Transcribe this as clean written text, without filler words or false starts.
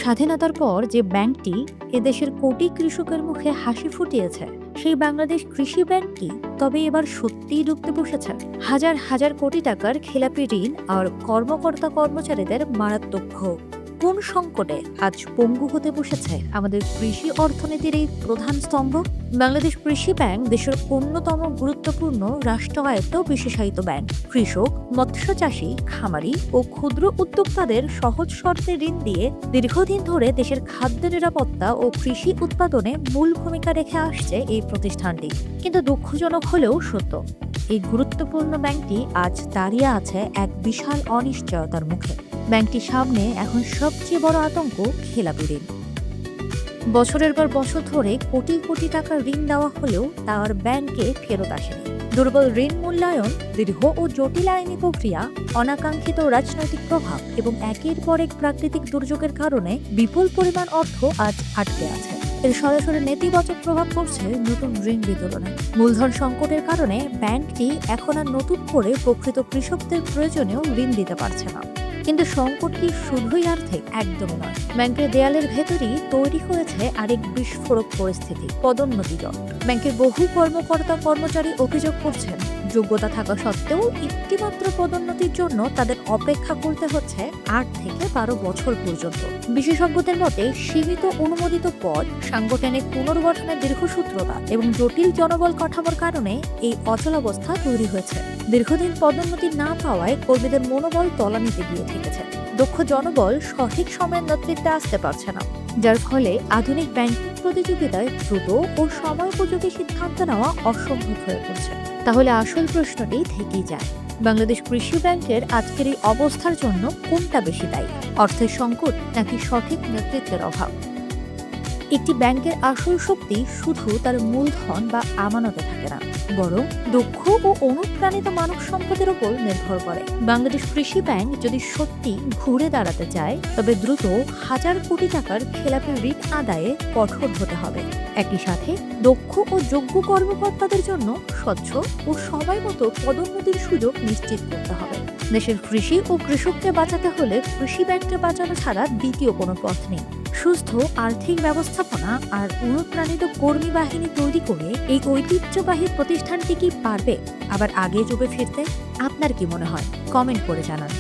স্বাধীনতার পর যে ব্যাংকটি এদেশের কোটি কৃষকের মুখে হাসি ফুটিয়েছে, সেই বাংলাদেশ কৃষি ব্যাংক কি তবে এবার সত্যিই ডুবতে বসেছে? হাজার হাজার কোটি টাকার খেলাপি ঋণ আর কর্মকর্তা কর্মচারীদের মারাত্মক ক্ষোভ। কোন সংকটে আজ পঙ্গু হতে বসেছে আমাদের কৃষি অর্থনীতির এই প্রধান স্তম্ভ? বাংলাদেশ কৃষি ব্যাংক দেশের অন্যতম গুরুত্বপূর্ণ রাষ্ট্রায়ত্ত বিশেষায়িত ব্যাংক। কৃষক, মৎস্য চাষী, খামারি ও ক্ষুদ্র উদ্যোক্তাদের সহজ শর্তে ঋণ দিয়ে দীর্ঘদিন ধরে দেশের খাদ্য নিরাপত্তা ও কৃষি উৎপাদনে মূল ভূমিকা রেখে আসছে এই প্রতিষ্ঠানটি। কিন্তু দুঃখজনক হলেও সত্য, এই গুরুত্বপূর্ণ ব্যাংকটি আজ দাঁড়িয়ে আছে এক বিশাল অনিশ্চয়তার মুখে। ব্যাংকটির সামনে এখন সবচেয়ে বড় আতঙ্ক খেলাপি ঋণ। বছরের পর বছর ধরে কোটি কোটি টাকার ঋণ দেওয়া হলেও তা আর ব্যাংকে ফেরত আসেনি। দুর্বল ঋণ মূল্যায়ন, দীর্ঘ ও জটিল আইনি প্রক্রিয়া, অনাকাঙ্ক্ষিত রাজনৈতিক প্রভাব এবং একের পর এক প্রাকৃতিক দুর্যোগের কারণে বিপুল পরিমাণ অর্থ আজ আটকে আছে। এর সরাসরি নেতিবাচক প্রভাব পড়ছে নতুন ঋণ বিতরণে। মূলধন সংকটের কারণে ব্যাংকটি এখন আর নতুন করে প্রকৃত কৃষকদের প্রয়োজনেও ঋণ দিতে পারছে না। কিন্তু সংকট কি শুধুই আর্থিক? একদম নয়। ব্যাংকের দেয়ালের ভেতরেই তৈরি হয়েছে আরেক বিস্ফোরক পরিস্থিতি, পদোন্নতি জট। ব্যাংকের বহু কর্মকর্তা কর্মচারী অভিযোগ করছেন, যোগ্যতা থাকা সত্ত্বেও একটিমাত্র পদোন্নতির জন্য তাদের অপেক্ষা করতে হচ্ছে 8 থেকে 12 বছর পর্যন্ত। বিশেষজ্ঞদের মতে সীমিত অনুমোদিত পদ, সাংগঠনিক পুনর্গঠনের দীর্ঘসূত্রতা এবং জটিল জনবল কাঠামোর কারণে এই অচলাবস্থা তৈরি হয়েছে। দীর্ঘদিন পদোন্নতি না পাওয়ায় কর্মীদের মনোবল তলানিতে গিয়ে ঠেকেছে। দক্ষ জনবল সঠিক সময়ের নেতৃত্বে আসতে পারছে না, যার ফলে আধুনিক ব্যাংকিং প্রতিযোগিতায় দ্রুত ও সময়োপযোগী সিদ্ধান্ত নেওয়া অসম্ভব হয়ে পড়ছে। তাহলে আসল প্রশ্নটি থেকেই যায়, বাংলাদেশ কৃষি ব্যাংকের আজকের এই অবস্থার জন্য কোনটা বেশি দায়ী? অর্থের সংকট নাকি সঠিক নেতৃত্বের অভাব? একটি ব্যাংকের আসল শক্তি শুধু তার মূলধন বা আমানতে থাকে না, বরং দক্ষ ও অনুপ্রাণিত মানব সম্পদের উপর নির্ভর করে। বাংলাদেশ কৃষি ব্যাংক যদি সত্যি ঘুরে দাঁড়াতে চায়, তবে দ্রুত হাজার কোটি টাকার খেলাপি ঋণ আদায়ে কঠোর হতে হবে। একই সাথে দক্ষ ও যোগ্য কর্মকর্তাদের জন্য স্বচ্ছ ও সময়মতো পদোন্নতির সুযোগ নিশ্চিত করতে হবে। দেশের কৃষি ও কৃষককে বাঁচাতে হলে কৃষি ব্যাংককে বাঁচানো ছাড়া দ্বিতীয় কোনো পথ নেই। সুস্থ আর্থিক ব্যবস্থাপনা আর অনুপ্রাণিত কর্মী বাহিনী তৈরি করে এই ঐতিহ্যবাহী প্রতিষ্ঠানটি কি পারবে আবার আগে যুগে ফিরতে? আপনার কি মনে হয়? কমেন্ট করে জানান।